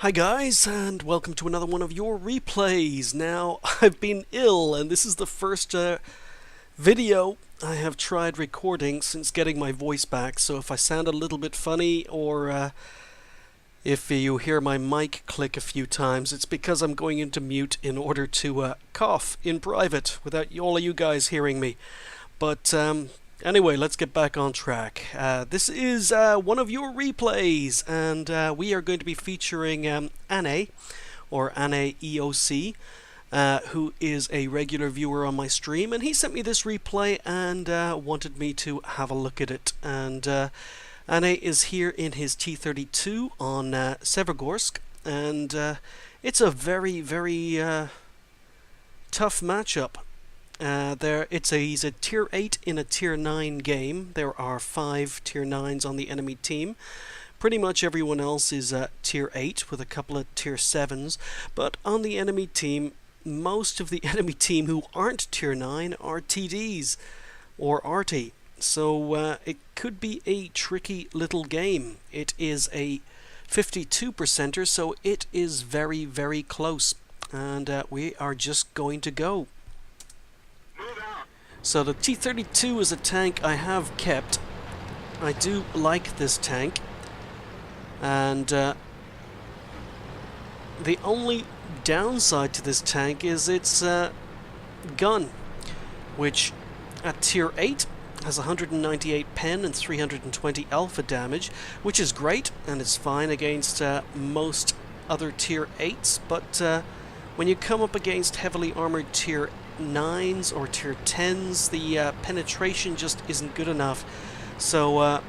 Hi guys, and welcome to another one of your replays. Now, I've been ill, and this is the first video I have tried recording since getting my voice back, so if I sound a little bit funny, or if you hear my mic click a few times, it's because I'm going into mute in order to cough in private without all of you guys hearing me. But anyway, let's get back on track. This is one of your replays, and we are going to be featuring Annai, or AnnaiEoC, who is a regular viewer on my stream, and he sent me this replay and wanted me to have a look at it. And Annai is here in his T32 on Severgorsk, and it's a very, very tough matchup. He's a tier 8 in a tier 9 game. There are 5 tier 9s on the enemy team. Pretty much everyone else is tier 8 with a couple of tier 7s. But on the enemy team, most of the enemy team who aren't tier 9 are TDs or RT. So it could be a tricky little game. It is a 52%er, so it is very, very close. And we are just going to go. So the T32 is a tank I have kept. I do like this tank, and the only downside to this tank is its gun, which at tier 8 has 198 pen and 320 alpha damage, which is great and it's fine against most other tier 8s, but when you come up against heavily armored tier 9s or tier 10s, the penetration just isn't good enough. So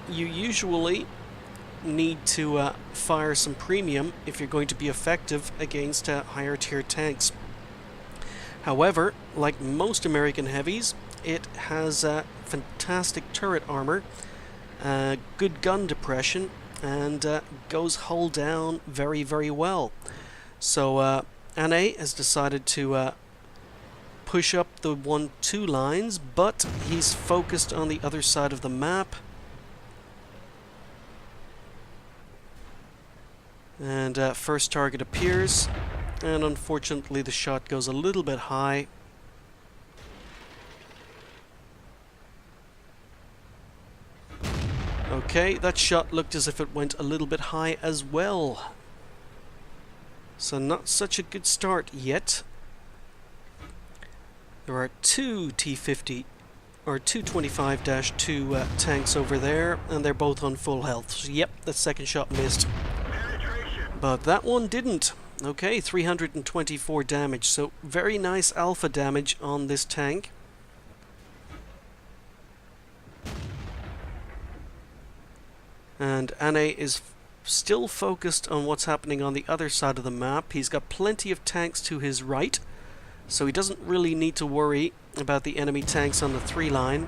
you usually need to fire some premium if you're going to be effective against higher tier tanks. However, like most American heavies, it has fantastic turret armor, good gun depression, and goes hull down very, very well. So Annai has decided to push up the 1-2 lines, but he's focused on the other side of the map. And first target appears, and unfortunately the shot goes a little bit high. Okay, that shot looked as if it went a little bit high as well. So not such a good start yet. There are two T50 or 225-2 tanks over there, and they're both on full health. So yep, the second shot missed. But that one didn't. Okay, 324 damage. So very nice alpha damage on this tank. And Annai is still focused on what's happening on the other side of the map. He's got plenty of tanks to his right, so he doesn't really need to worry about the enemy tanks on the 3 line.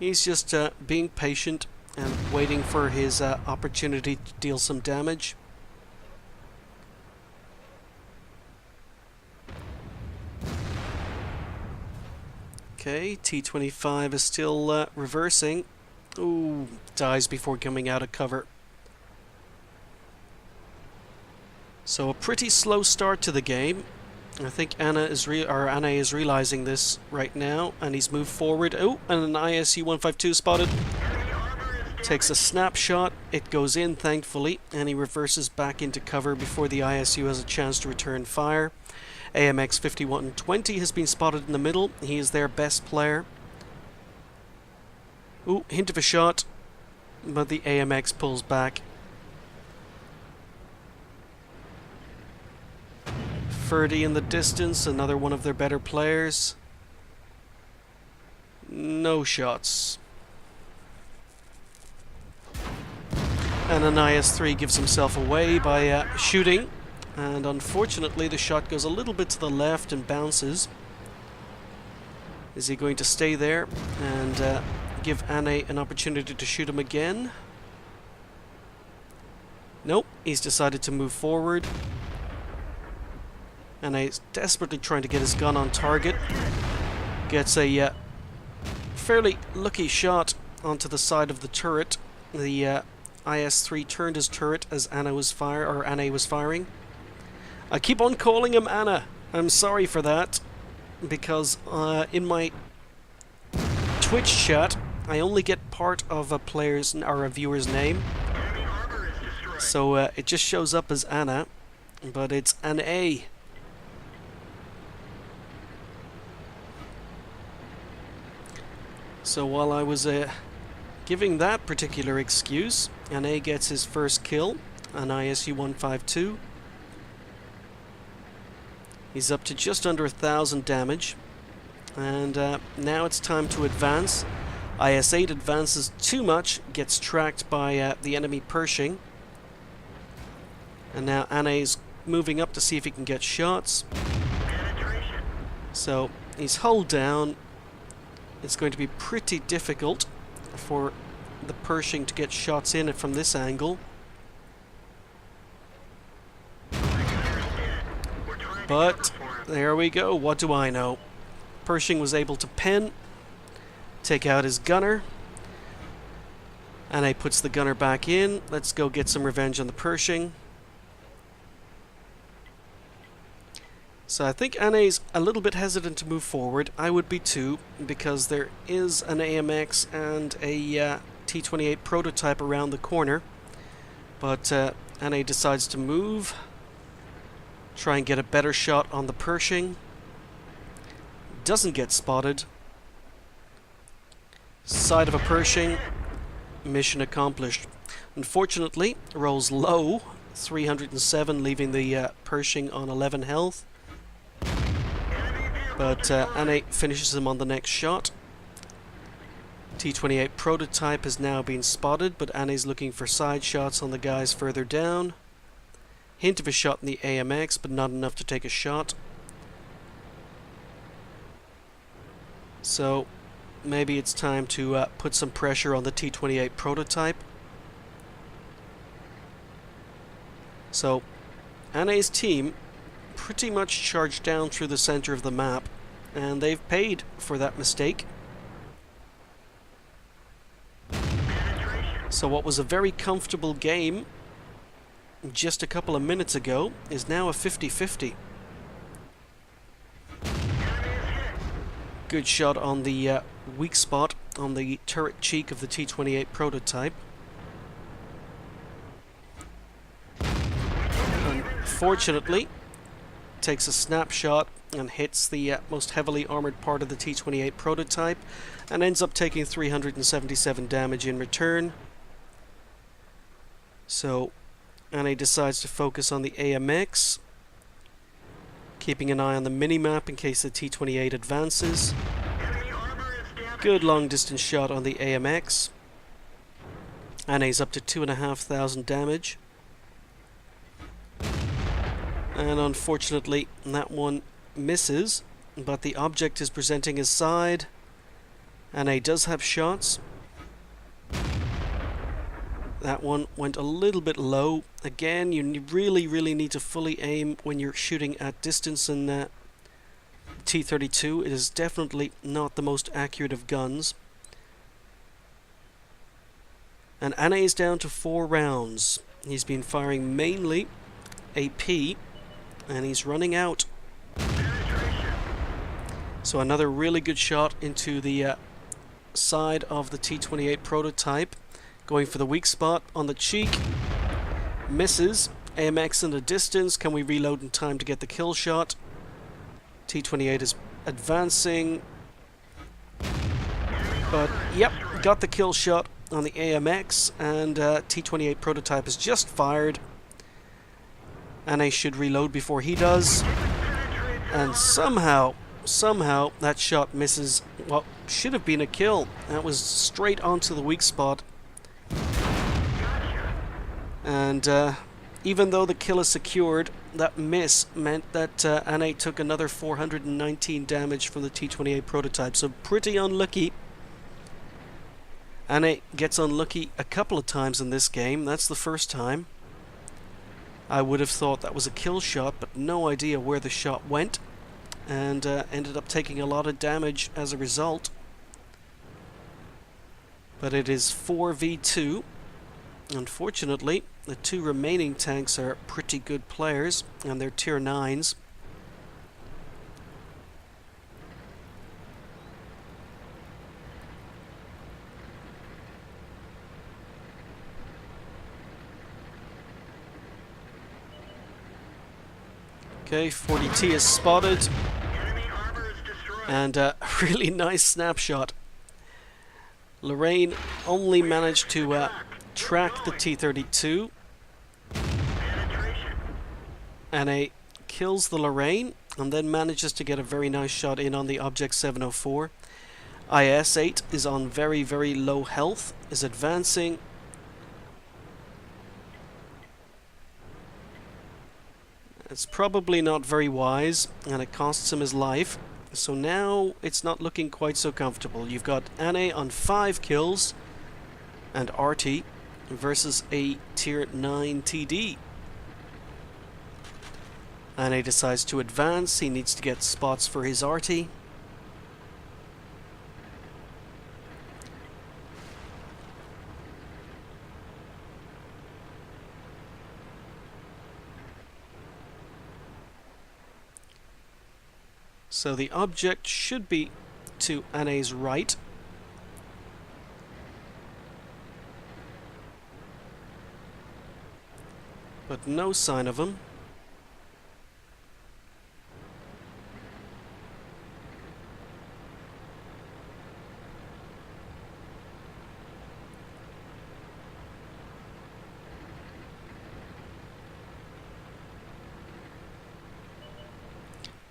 He's just being patient and waiting for his opportunity to deal some damage. Okay, T25 is still reversing. Ooh, dies before coming out of cover. So a pretty slow start to the game. I think Annai is realizing this right now, and he's moved forward. Oh, and an ISU 152 spotted. Takes a snapshot. It goes in, thankfully, and he reverses back into cover before the ISU has a chance to return fire. AMX 5120 has been spotted in the middle. He is their best player. Ooh, hint of a shot, but the AMX pulls back. Ferdy in the distance, another one of their better players. No shots. And an IS-3 gives himself away by shooting, and unfortunately the shot goes a little bit to the left and bounces. Is he going to stay there and give Annai an opportunity to shoot him again? Nope, he's decided to move forward. Annai's desperately trying to get his gun on target. Gets a fairly lucky shot onto the side of the turret. The IS-3 turned his turret as Annai was firing. I keep on calling him Anna. I'm sorry for that, because in my Twitch chat I only get part of a player's or a viewer's name, so it just shows up as Anna, but it's Annai. So while I was giving that particular excuse, Annai gets his first kill on AnnaiEoC. He's up to just under 1,000 damage, and now it's time to advance. IS-8 advances too much, gets tracked by the enemy Pershing, and now Annai's moving up to see if he can get shots. So he's hull down. It's going to be pretty difficult for the Pershing to get shots in from this angle. But there we go. What do I know? Pershing was able to pen, take out his gunner. Annai puts the gunner back in. Let's go get some revenge on the Pershing. So I think Annai's a little bit hesitant to move forward. I would be too, because there is an AMX and a T28 prototype around the corner. But Annai decides to move, try and get a better shot on the Pershing. Doesn't get spotted. Side of a Pershing, mission accomplished. Unfortunately, rolls low, 307, leaving the Pershing on 11 health. But Annai finishes him on the next shot. T28 prototype has now been spotted, but Annai's looking for side shots on the guys further down. Hint of a shot in the AMX, but not enough to take a shot. So maybe it's time to put some pressure on the T28 prototype. So Annai's team pretty much charged down through the center of the map, and they've paid for that mistake. So what was a very comfortable game just a couple of minutes ago is now a 50-50. Good shot on the weak spot on the turret cheek of the T28 prototype. Unfortunately, takes a snapshot and hits the most heavily armored part of the T28 prototype, and ends up taking 377 damage in return. So Annai decides to focus on the AMX, keeping an eye on the minimap in case the T28 advances. Good long distance shot on the AMX. Annai's up to 2,500 damage. And unfortunately, that one misses, but the object is presenting his side. Annai does have shots. That one went a little bit low. Again, you really need to fully aim when you're shooting at distance in T32. It is definitely not the most accurate of guns. And Annai is down to 4 rounds. He's been firing mainly AP, and he's running out. So another really good shot into the side of the T28 prototype, going for the weak spot on the cheek. Misses. AMX in the distance. Can we reload in time to get the kill shot? T28 is advancing, but yep, got the kill shot on the AMX, and T28 prototype is just fired. Annai should reload before he does, and somehow that shot misses what should have been a kill. That was straight onto the weak spot, and even though the kill is secured, that miss meant that Annai took another 419 damage from the T28 prototype, so pretty unlucky. Annai gets unlucky a couple of times in this game. That's the first time. I would have thought that was a kill shot, but no idea where the shot went, and ended up taking a lot of damage as a result. But it is 4v2. Unfortunately, the two remaining tanks are pretty good players, and they're tier 9s. Okay, 40T is spotted, and a really nice snapshot. Lorraine only managed to track the T32. Annai kills the Lorraine and then manages to get a very nice shot in on the Object 704. IS-8 is on very, very low health, is advancing. It's probably not very wise, and it costs him his life. So now it's not looking quite so comfortable. You've got Annai on 5 kills and RT versus a tier 9 TD. Annai decides to advance. He needs to get spots for his RT. So the object should be to Annai's right. But no sign of him.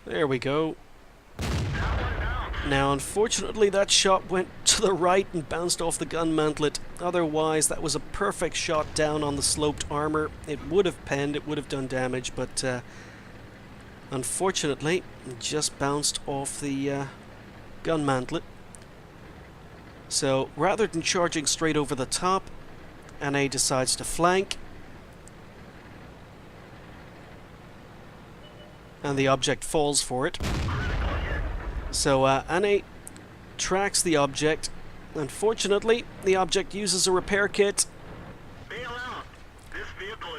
There we go. Now, unfortunately, that shot went to the right and bounced off the gun mantlet. Otherwise, that was a perfect shot down on the sloped armor. It would have penned, it would have done damage, but unfortunately, it just bounced off the gun mantlet. So, rather than charging straight over the top, Annai decides to flank. And the object falls for it. So Annai tracks the object. Unfortunately, the object uses a repair kit.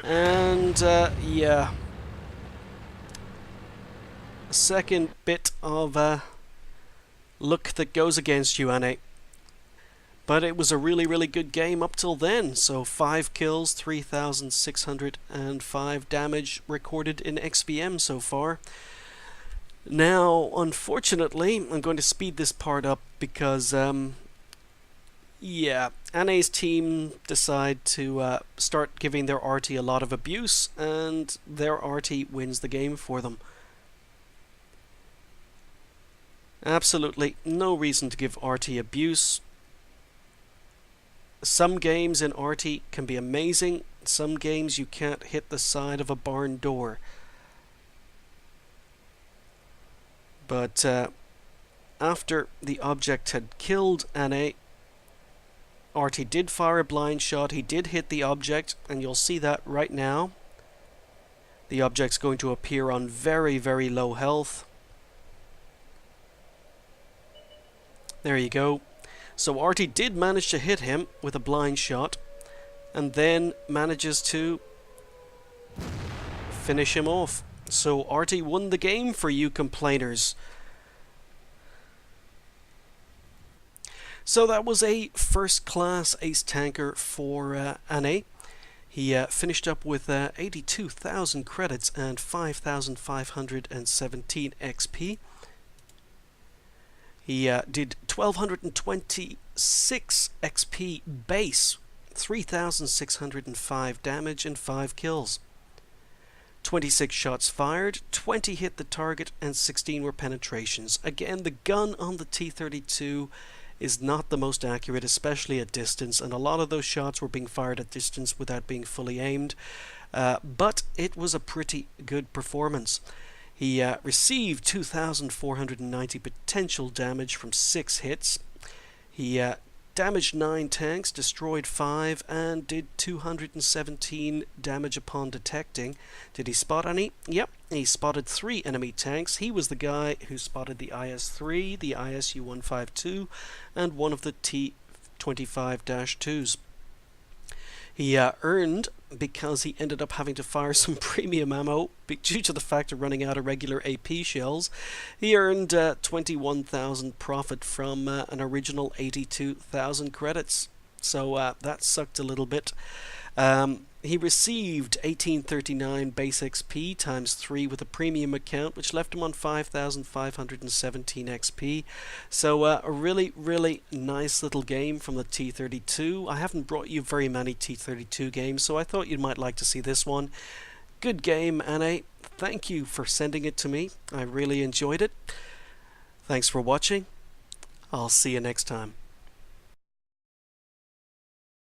And yeah, a second bit of luck that goes against you, Annai. But it was a really, really good game up till then. So 5 kills, 3,605 damage recorded in XBM so far. Now, unfortunately, I'm going to speed this part up because, yeah, Annai's team decide to start giving their RT a lot of abuse, and their RT wins the game for them. Absolutely no reason to give RT abuse. Some games in RT can be amazing. Some games you can't hit the side of a barn door. But after the object had killed Annai, RT did fire a blind shot. He did hit the object, and you'll see that right now. The object's going to appear on very, very low health. There you go. So RT did manage to hit him with a blind shot, and then manages to finish him off. So RT won the game for you complainers. So that was a first-class ace tanker for Annai. He finished up with 82,000 credits and 5,517 XP. He did 1,226 XP base, 3,605 damage and 5 kills. 26 shots fired, 20 hit the target, and 16 were penetrations. Again, the gun on the T32 is not the most accurate, especially at distance, and a lot of those shots were being fired at distance without being fully aimed, but it was a pretty good performance. He received 2,490 potential damage from 6 hits. He damaged 9 tanks, destroyed 5, and did 217 damage upon detecting. Did he spot any? Yep, he spotted 3 enemy tanks. He was the guy who spotted the IS-3, the ISU-152, and one of the T-25-2s. He earned, because he ended up having to fire some premium ammo due to the fact of running out of regular AP shells. He earned 21,000 profit from an original 82,000 credits. So that sucked a little bit. He received 1839 base XP times 3 with a premium account, which left him on 5,517 XP. So a really, really nice little game from the T32. I haven't brought you very many T32 games, so I thought you might like to see this one. Good game, Annai. Thank you for sending it to me. I really enjoyed it. Thanks for watching. I'll see you next time.